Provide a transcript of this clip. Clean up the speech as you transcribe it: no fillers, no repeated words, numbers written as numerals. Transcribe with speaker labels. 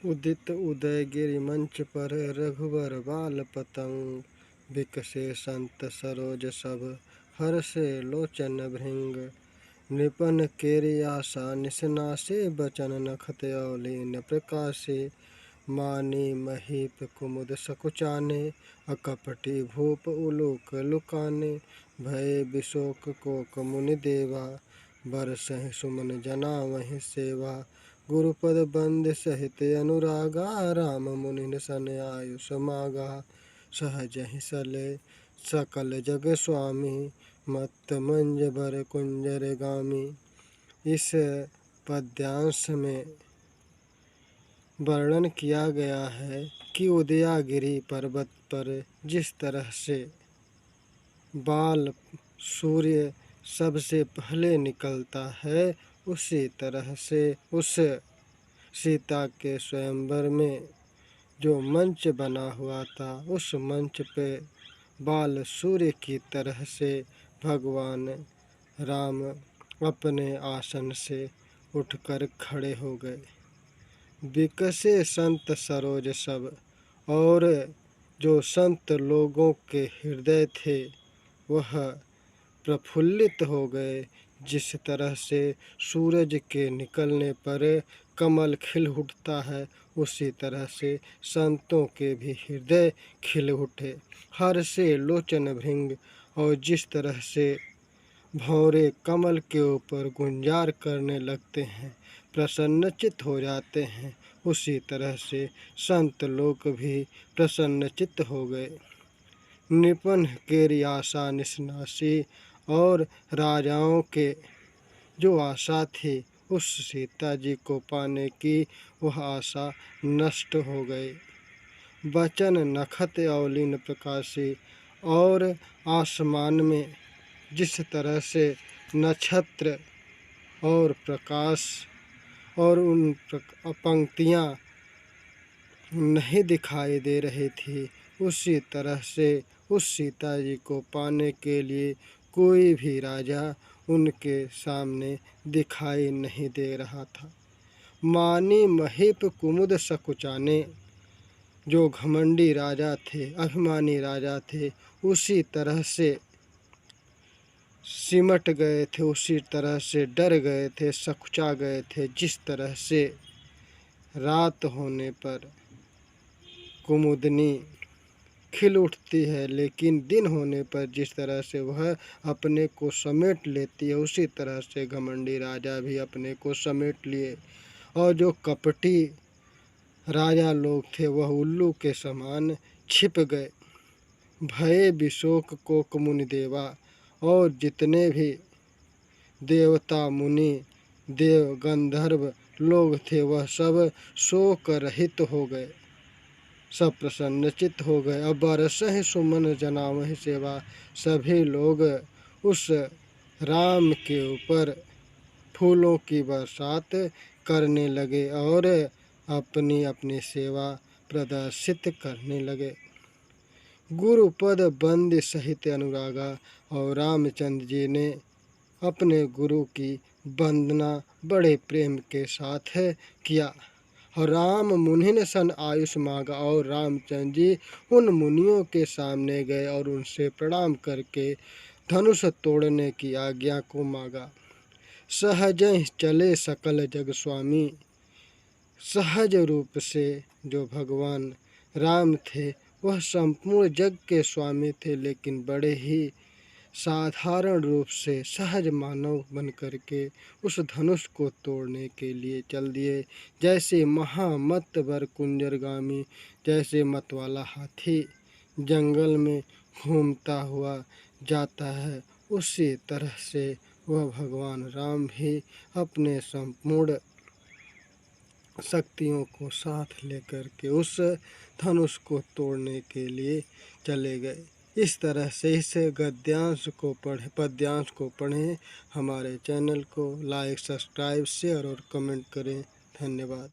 Speaker 1: उदित उदयगिरि मंच पर रघुवर बाल पतंग। बिकसे संत सरोज सब हर्षे लोचन भृंग। नृपन केरि आशा निशनासे बचन नखत औलीन प्रकाशे। मानी महीप कुमुद सकुचाने अकपटी भूप उलूक लुकाने। भय बिशोक कोक मुनि देवा बरसहि सुमन जना वहि सेवा। गुरुपद बंद सहित अनुरागा राम मुनि सन आयुष मागा। सहजहि सले सकल जग स्वामी मत्त मंज बर कुंजर गामी। इस पद्यांश में वर्णन किया गया है कि उदयगिरि पर्वत पर जिस तरह से बाल सूर्य सबसे पहले निकलता है, उसी तरह से उस सीता के स्वयंवर में जो मंच बना हुआ था, उस मंच पे बाल सूर्य की तरह से भगवान राम अपने आसन से उठकर खड़े हो गए। बिकसे संत सरोज सब, और जो संत लोगों के हृदय थे वह प्रफुल्लित हो गए। जिस तरह से सूरज के निकलने पर कमल खिल उठता है, उसी तरह से संतों के भी हृदय खिल उठे। हर्षे लोचन भृंग, और जिस तरह से भंवरे कमल के ऊपर गुंजार करने लगते हैं, प्रसन्नचित्त हो जाते हैं, उसी तरह से संत लोग भी प्रसन्नचित्त हो गए। नृपन केरि आशा निशनासी, और राजाओं के जो आशा थी उस सीता जी को पाने की, वह आशा नष्ट हो गई। बचन नखत औलीन प्रकाशी, और आसमान में जिस तरह से नक्षत्र और प्रकाश और उन पंक्तियाँ नहीं दिखाई दे रही थी, उसी तरह से उस सीता जी को पाने के लिए कोई भी राजा उनके सामने दिखाई नहीं दे रहा था। मानी महीप कुमुद सकुचाने, जो घमंडी राजा थे, अभिमानी राजा थे, उसी तरह से सिमट गए थे, उसी तरह से डर गए थे, सकुचा गए थे। जिस तरह से रात होने पर कुमुदनी खिल उठती है, लेकिन दिन होने पर जिस तरह से वह अपने को समेट लेती है, उसी तरह से घमंडी राजा भी अपने को समेट लिए। और जो कपटी राजा लोग थे वह उल्लू के समान छिप गए। भय बिशोक कोक मुनि देवा, और जितने भी देवता मुनि देव गंधर्व लोग थे वह सब शोक रहित हो गए, सब प्रसन्नचित्त हो गए। अब बरसहि सुमन जनावहि सेवा, सभी लोग उस राम के ऊपर फूलों की बरसात करने लगे और अपनी अपनी सेवा प्रदर्शित करने लगे। गुरुपद बंद सहित अनुरागा, और रामचंद्र जी ने अपने गुरु की वंदना बड़े प्रेम के साथ किया। और राम मुनिन सन आयुष मांगा, और रामचंद्र जी उन मुनियों के सामने गए और उनसे प्रणाम करके धनुष तोड़ने की आज्ञा को मांगा। सहज चले सकल जग स्वामी, सहज रूप से जो भगवान राम थे वह संपूर्ण जग के स्वामी थे, लेकिन बड़े ही साधारण रूप से सहज मानव बन करके उस धनुष को तोड़ने के लिए चल दिए। जैसे महामत बर कुंजरगामी, जैसे मतवाला हाथी जंगल में घूमता हुआ जाता है, उसी तरह से वह भगवान राम भी अपने संपूर्ण शक्तियों को साथ लेकर के उस धनुष को तोड़ने के लिए चले गए। इस तरह से इस पद्यांश को पढ़ें। हमारे चैनल को लाइक, सब्सक्राइब, शेयर और कमेंट करें। धन्यवाद।